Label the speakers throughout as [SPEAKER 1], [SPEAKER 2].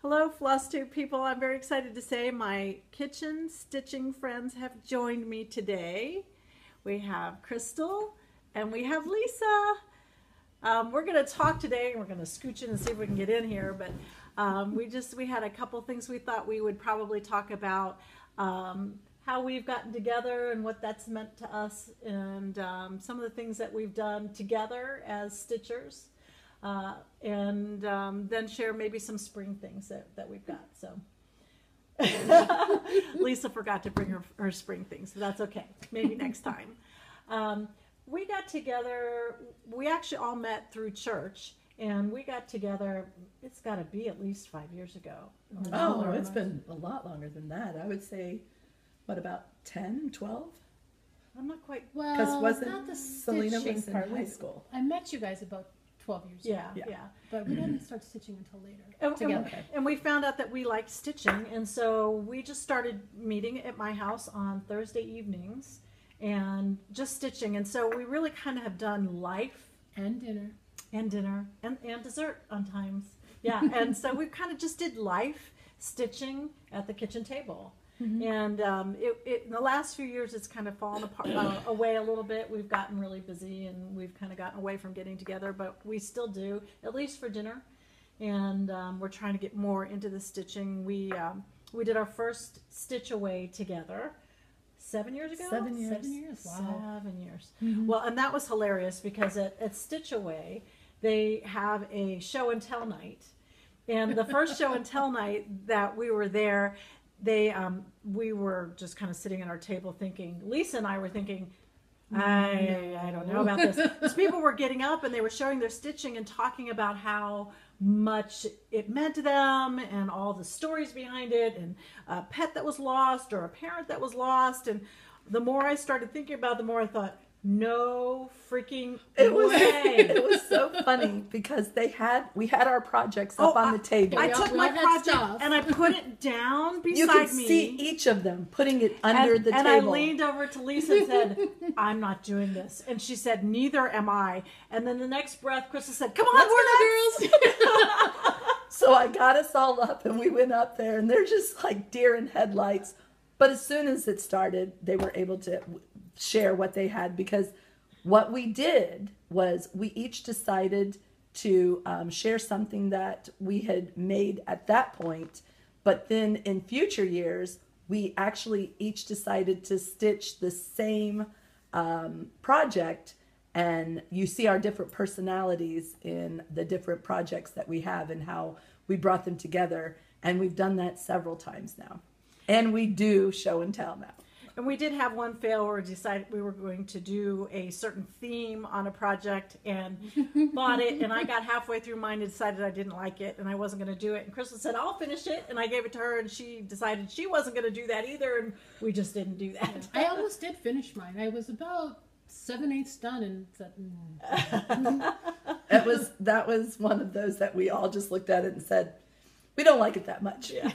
[SPEAKER 1] Hello, FlossTube people. I'm very excited to say my kitchen stitching friends have joined me today. We have Crystal and we have Lisa. We're going to talk today. We're going to scooch in and see if we can get in here, but we had a couple things we thought we would probably talk about, how we've gotten together and what that's meant to us, and some of the things that we've done together as stitchers. And then share maybe some spring things that we've got. So Lisa forgot to bring her spring things, so that's okay. Maybe next time. We got together, we actually all met through church, and we got together, it's got to be at least 5 years ago.
[SPEAKER 2] Oh, it's been a lot longer than that. I would say, what, about 10, 12?
[SPEAKER 1] I'm not quite.
[SPEAKER 3] Well,
[SPEAKER 2] Because wasn't
[SPEAKER 3] not the
[SPEAKER 2] Selena
[SPEAKER 3] stitching
[SPEAKER 2] was in
[SPEAKER 3] part.
[SPEAKER 2] high school?
[SPEAKER 3] I met you guys about 12 years ago.
[SPEAKER 1] Yeah.
[SPEAKER 3] But we didn't start stitching until later together.
[SPEAKER 1] And we found out that we liked stitching, and so we just started meeting at my house on Thursday evenings and just stitching. And so we really kind of have done life
[SPEAKER 3] And dinner.
[SPEAKER 1] and dessert on times. Yeah, and so we kind of just did life stitching at the kitchen table. And in the last few years, it's kind of fallen apart, away a little bit. We've gotten really busy, and we've kind of gotten away from getting together, but we still do, at least for dinner. And we're trying to get more into the stitching. We did our first stitch away together 7 years ago.
[SPEAKER 2] 7 years.
[SPEAKER 3] 7 years. Wow.
[SPEAKER 1] 7 years. Well, and that was hilarious because at Stitch Away, they have a show and tell night. And the first show and tell night that we were there, we were just kind of sitting at our table thinking, Lisa and I were thinking, I don't know about this. Because people were getting up and they were showing their stitching and talking about how much it meant to them and all the stories behind it, and a pet that was lost or a parent that was lost. And the more I started thinking about it, the more I thought, no freaking way.
[SPEAKER 2] It was so funny because we had our projects up on the table.
[SPEAKER 1] I took my project and I put it down beside me.
[SPEAKER 2] You could see each of them putting it under the table.
[SPEAKER 1] And I leaned over to Lisa and said, I'm not doing this. And she said, neither am I. And then the next breath, Krista said, come on, we're girls.
[SPEAKER 2] So I got us all up and we went up there, and they're just like deer in headlights. But as soon as it started, they were able to share what they had, because what we did was we each decided to share something that we had made at that point, but then in future years we actually each decided to stitch the same project, and you see our different personalities in the different projects that we have and how we brought them together. And we've done that several times now, and we do show and tell now.
[SPEAKER 1] And we did have one fail where we decided we were going to do a certain theme on a project and bought it, and I got halfway through mine and decided I didn't like it and I wasn't going to do it. And Crystal said, I'll finish it, and I gave it to her, and she decided she wasn't going to do that either, and we just didn't do that.
[SPEAKER 3] I almost did finish mine. I was about 7/8 done and said,
[SPEAKER 2] That was one of those that we all just looked at it and said, we don't like it that much.
[SPEAKER 1] Yeah.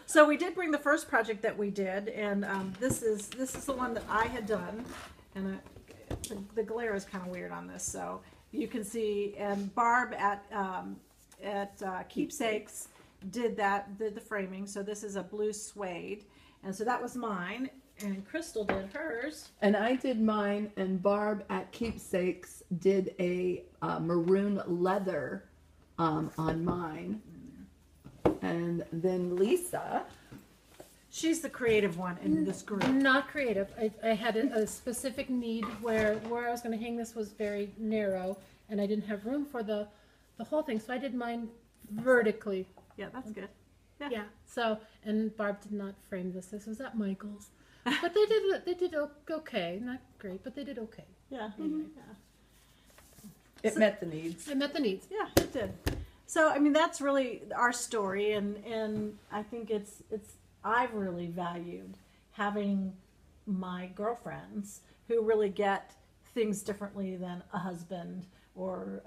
[SPEAKER 1] So we did bring the first project that we did, and this is the one that I had done, and the glare is kind of weird on this, so you can see. And Barb at Keepsakes did the framing. So this is a blue suede, and so that was mine. And Crystal did hers.
[SPEAKER 2] And I did mine, and Barb at Keepsakes did a maroon leather on mine. And then Lisa,
[SPEAKER 1] she's the creative one in this group.
[SPEAKER 3] Not creative. I had a specific need where I was going to hang this was very narrow, and I didn't have room for the whole thing, so I did mine vertically.
[SPEAKER 1] Yeah, that's good.
[SPEAKER 3] Yeah. So, and Barb did not frame this. This was at Michael's, but they did okay. Not great, but they did okay.
[SPEAKER 1] Yeah.
[SPEAKER 3] Anyway.
[SPEAKER 2] it met the needs.
[SPEAKER 3] It met the needs.
[SPEAKER 1] Yeah, it did. So, I mean, that's really our story, and I think I've really valued having my girlfriends who really get things differently than a husband or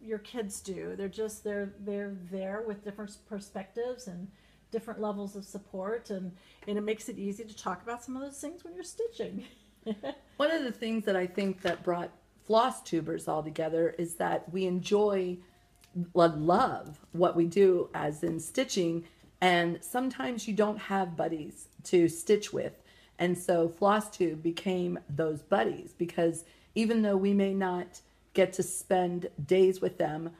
[SPEAKER 1] your kids do. They're there with different perspectives and different levels of support, and it makes it easy to talk about some of those things when you're stitching.
[SPEAKER 2] One of the things that I think that brought FlossTubers all together is that we enjoy love what we do as in stitching, And sometimes you don't have buddies to stitch with. And so FlossTube became those buddies, because even though we may not get to spend days with them,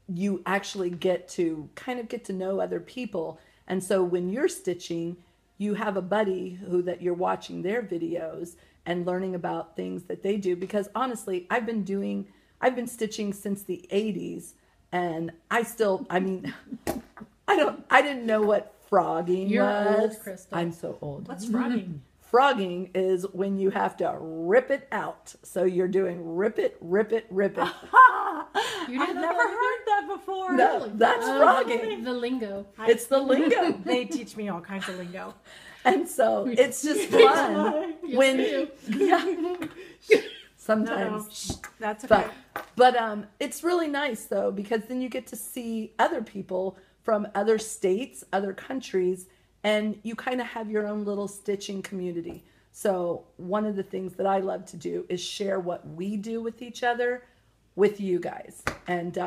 [SPEAKER 2] you actually get to get to know other people. And so when you're stitching, you have a buddy that you're watching their videos and learning about things that they do. Because honestly, I've been stitching since the 80s, and I didn't know what frogging
[SPEAKER 3] You're
[SPEAKER 2] was.
[SPEAKER 3] old, Crystal.
[SPEAKER 2] I'm so old.
[SPEAKER 1] What's frogging?
[SPEAKER 2] Frogging is when you have to rip it out. So you're doing rip it, rip it, rip it.
[SPEAKER 1] I've never heard that before.
[SPEAKER 2] No, that's frogging.
[SPEAKER 3] The lingo.
[SPEAKER 2] It's the lingo.
[SPEAKER 1] They teach me all kinds of lingo.
[SPEAKER 2] And so it's just fun when, yeah, sometimes.
[SPEAKER 1] No, that's okay.
[SPEAKER 2] But it's really nice though, because then you get to see other people from other states, other countries, and you kind of have your own little stitching community. So one of the things that I love to do is share what we do with each other with you guys. And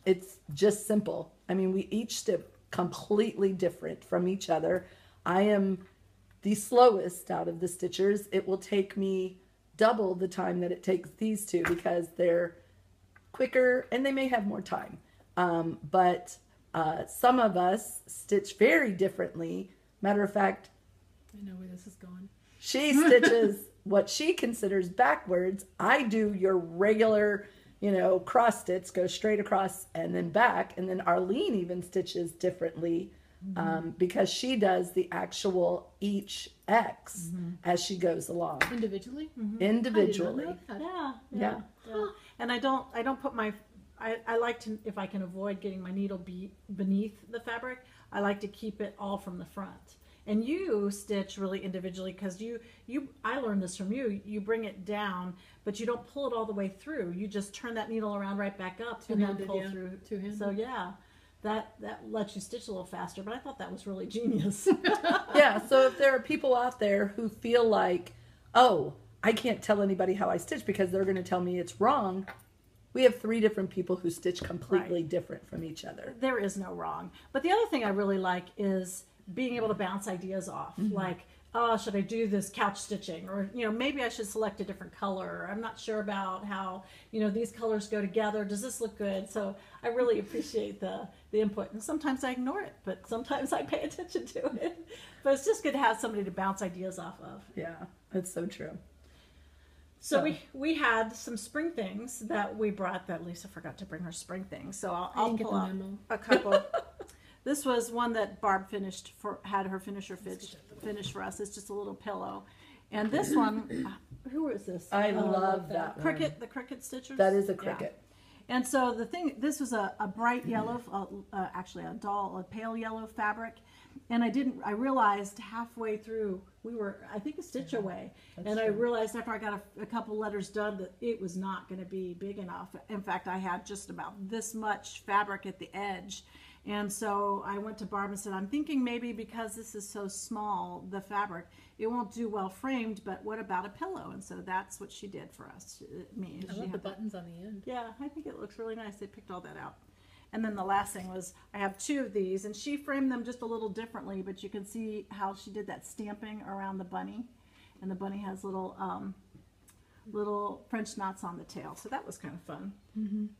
[SPEAKER 2] it's just simple. I mean, we each stitch completely different from each other. I am the slowest out of the stitchers. It will take me double the time that it takes these two, because they're quicker and they may have more time. But some of us stitch very differently. Matter of fact,
[SPEAKER 3] I know where this is going.
[SPEAKER 2] she stitches what she considers backwards. I do your regular, cross stitch, go straight across and then back. And then Arline even stitches differently, because she does the actual each X as she goes along.
[SPEAKER 3] Individually?
[SPEAKER 2] Individually.
[SPEAKER 3] I did not know that.
[SPEAKER 2] Yeah.
[SPEAKER 1] Yeah. And I don't put I like to, if I can avoid getting my needle beneath the fabric, I like to keep it all from the front. And you stitch really individually, because I learned this from you. You bring it down, but you don't pull it all the way through. You just turn that needle around right back up and then pull through.
[SPEAKER 3] Two-handed.
[SPEAKER 1] So yeah, that lets you stitch a little faster. But I thought that was really genius.
[SPEAKER 2] Yeah. So if there are people out there who feel like, oh, I can't tell anybody how I stitch because they're going to tell me it's wrong, we have 3 different people who stitch completely different from each other.
[SPEAKER 1] There is no wrong. But the other thing I really like is being able to bounce ideas off. Like, oh, should I do this couch stitching? Or, maybe I should select a different color. I'm not sure about how, these colors go together. Does this look good? So I really appreciate the input. And sometimes I ignore it, but sometimes I pay attention to it. But it's just good to have somebody to bounce ideas off of.
[SPEAKER 2] Yeah, that's so true.
[SPEAKER 1] So we had some spring things that we brought that Lisa forgot to bring her spring things. So I'll pull out a couple. This was one that Barb had her finisher finish for us. It's just a little pillow. And this one, who is this?
[SPEAKER 2] I love that one.
[SPEAKER 1] Cricket, the Cricket Stitchers.
[SPEAKER 2] That is a Cricket.
[SPEAKER 1] Yeah. And so this was a bright yellow, actually a pale yellow fabric. And I realized halfway through, we were, I think, a stitch away. And I realized after I got a couple letters done that it was not going to be big enough. In fact, I had just about this much fabric at the edge. And so I went to Barb and said, I'm thinking maybe because this is so small, the fabric, it won't do well framed, but what about a pillow? And so that's what she did for us.
[SPEAKER 3] I love the buttons on the end.
[SPEAKER 1] Yeah, I think it looks really nice. They picked all that out. And then the last thing was, I have 2 of these, and she framed them just a little differently, but you can see how she did that stamping around the bunny. And the bunny has little French knots on the tail. So that was kind of fun.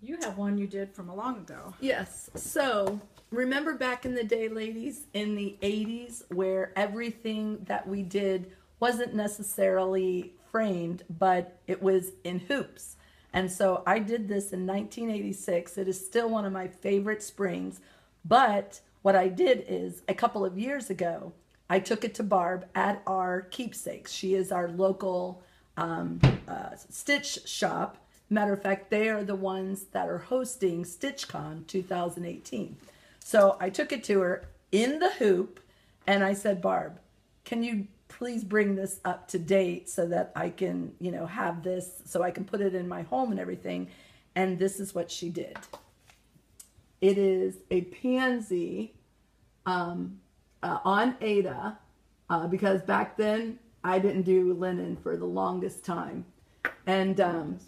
[SPEAKER 1] You have one you did from a long ago.
[SPEAKER 2] Yes. So remember back in the day, ladies, in the 80s, where everything that we did wasn't necessarily framed, but it was in hoops. And so I did this in 1986. It is still one of my favorite springs. But what I did is, a couple of years ago, I took it to Barb at our keepsakes. She is our local stitch shop. Matter of fact, they are the ones that are hosting StitchCon 2018. So I took it to her in the hoop, and I said, Barb, can you please bring this up to date so that I can, have this, so I can put it in my home and everything. And this is what she did. It is a pansy on Aida, because back then I didn't do linen for the longest time. And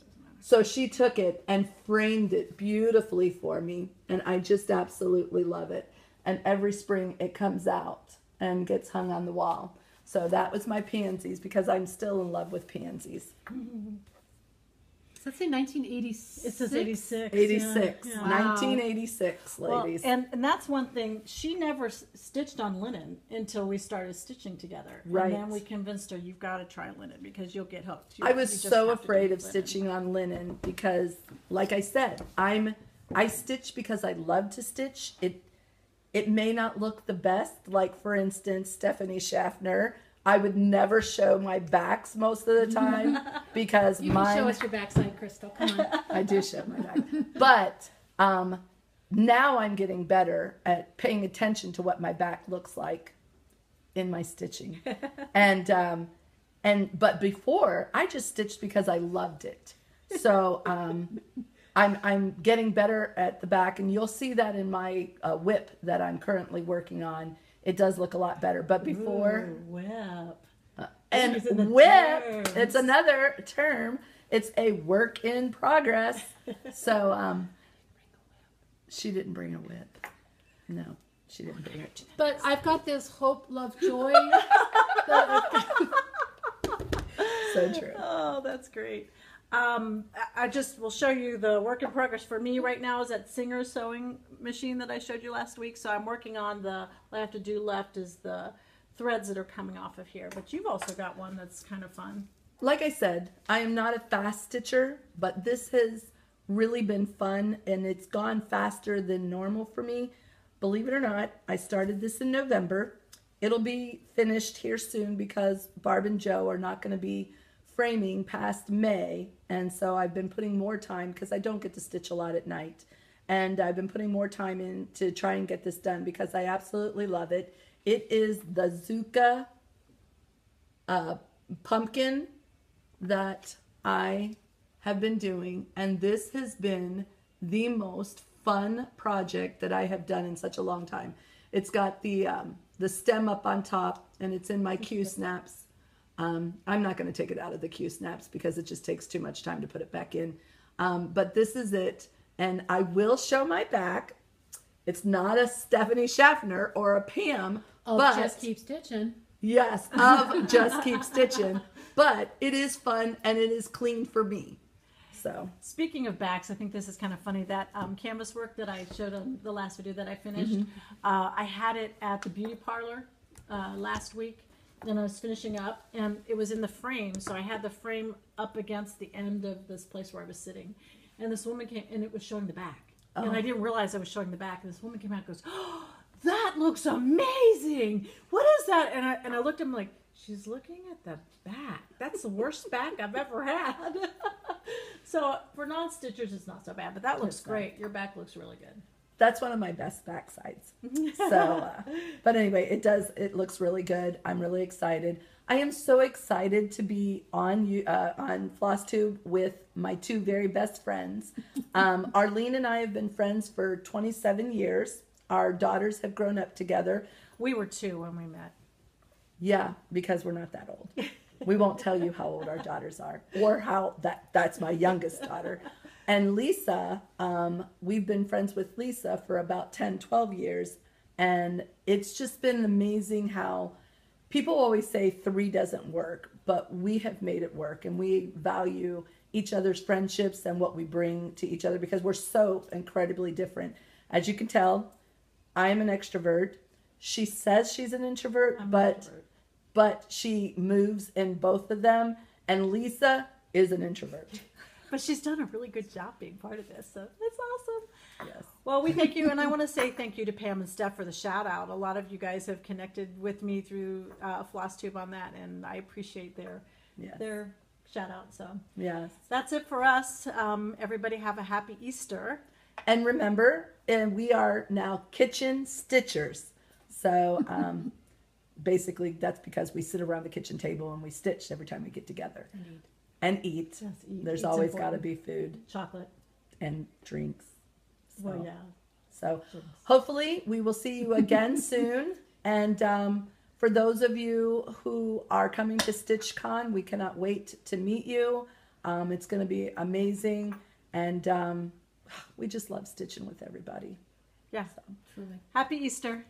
[SPEAKER 2] so she took it and framed it beautifully for me, and I just absolutely love it. and every spring it comes out and gets hung on the wall. So that was my pansies, because I'm still in love with pansies.
[SPEAKER 3] Does that say 1986?
[SPEAKER 1] It says 86.
[SPEAKER 2] 86.
[SPEAKER 1] Yeah.
[SPEAKER 3] Wow.
[SPEAKER 2] 1986, ladies.
[SPEAKER 1] Well, and that's one thing. She never stitched on linen until we started stitching together.
[SPEAKER 2] Right.
[SPEAKER 1] And then we convinced her, you've got to try linen because you'll get hooked.
[SPEAKER 2] I was
[SPEAKER 1] You just
[SPEAKER 2] so
[SPEAKER 1] have to
[SPEAKER 2] afraid
[SPEAKER 1] do
[SPEAKER 2] of
[SPEAKER 1] linen.
[SPEAKER 2] stitching on linen because, like I said, I stitch because I love to stitch. It may not look the best. Like, for instance, Stephanie Schaffner, I would never show my backs most of the time because
[SPEAKER 3] You can show us your backside, Crystal. Come on.
[SPEAKER 2] I do show my back. But now I'm getting better at paying attention to what my back looks like in my stitching. But before, I just stitched because I loved it. So I'm getting better at the back, and you'll see that in my whip that I'm currently working on. It does look a lot better. But before...
[SPEAKER 1] Ooh, whip.
[SPEAKER 2] And
[SPEAKER 1] These are the
[SPEAKER 2] whip,
[SPEAKER 1] terms.
[SPEAKER 2] it's another term. It's a work in progress. So she didn't bring a whip. No, she didn't bring it.
[SPEAKER 3] But I've got this hope, love, joy.
[SPEAKER 2] So true.
[SPEAKER 1] Oh, that's great. I just will show you the work in progress for me right now is that Singer sewing machine that I showed you last week. So I'm working on what I have to do left is the threads that are coming off of here. But you've also got one that's kind of fun.
[SPEAKER 2] Like I said, I am not a fast stitcher, but this has really been fun, and it's gone faster than normal for me. Believe it or not, I started this in November. It'll be finished here soon because Barb and Joe are not going to be framing past May, and so I've been putting more time because I don't get to stitch a lot at night, and I've been putting more time in to try and get this done because I absolutely love it. It is the Zuka pumpkin that I have been doing, and this has been the most fun project that I have done in such a long time. It's got the stem up on top, and it's in my Q snaps. I'm not going to take it out of the Q snaps because it just takes too much time to put it back in. But this is it, and I will show my back. It's not a Stephanie Schaffner or a Pam, but
[SPEAKER 3] Just keep stitching.
[SPEAKER 2] yes, of Just Keep Stitching. But it is fun and it is clean for me. So
[SPEAKER 1] Speaking of backs, I think this is kind of funny. That canvas work that I showed on the last video that I finished, I had it at the beauty parlor last week, and I was finishing up, and it was in the frame. So I had the frame up against the end of this place where I was sitting, and this woman came, and it was showing the back. And I didn't realize I was showing the back. And this woman came out and goes, "Oh, that looks amazing. What is that?" And I looked at him like, she's looking at the back. That's the worst back I've ever had. So for non-stitchers, it's not so bad, but that looks great. Your back looks really good.
[SPEAKER 2] that's one of my best back sides. So, but anyway, it looks really good. I'm really excited. I am so excited to be on FlossTube with my two very best friends. Arline and I have been friends for 27 years. Our daughters have grown up together.
[SPEAKER 1] We were 2 when we met.
[SPEAKER 2] Yeah, because we're not that old. We won't tell you how old our daughters are or how that's my youngest daughter. And Lisa, we've been friends with Lisa for about 10, 12 years. And it's just been amazing how people always say 3 doesn't work, but we have made it work, and we value each other's friendships and what we bring to each other because we're so incredibly different. As you can tell, I am an extrovert. She says she's an introvert, but she moves in both of them, and Lisa is an introvert.
[SPEAKER 1] But she's done a really good job being part of this, so that's awesome.
[SPEAKER 2] Yes.
[SPEAKER 1] Well, we thank you, and I want to say thank you to Pam and Steph for the shout out. A lot of you guys have connected with me through FlossTube on that, and I appreciate their shout out. So
[SPEAKER 2] Yes.
[SPEAKER 1] that's it for us. Everybody have a happy Easter.
[SPEAKER 2] And remember, we are now kitchen stitchers. So basically, that's because we sit around the kitchen table and we stitch every time we get together. And eat.
[SPEAKER 1] Yes, eat.
[SPEAKER 2] There's
[SPEAKER 1] Eat's
[SPEAKER 2] always got to
[SPEAKER 1] important.
[SPEAKER 2] be food
[SPEAKER 1] Chocolate.
[SPEAKER 2] and drinks. So,
[SPEAKER 1] Well, yeah.
[SPEAKER 2] So hopefully we will see you again soon. And for those of you who are coming to StitchCon, we cannot wait to meet you. It's going to be amazing. And we just love stitching with everybody.
[SPEAKER 1] Yeah.
[SPEAKER 3] truly.
[SPEAKER 1] Happy Easter.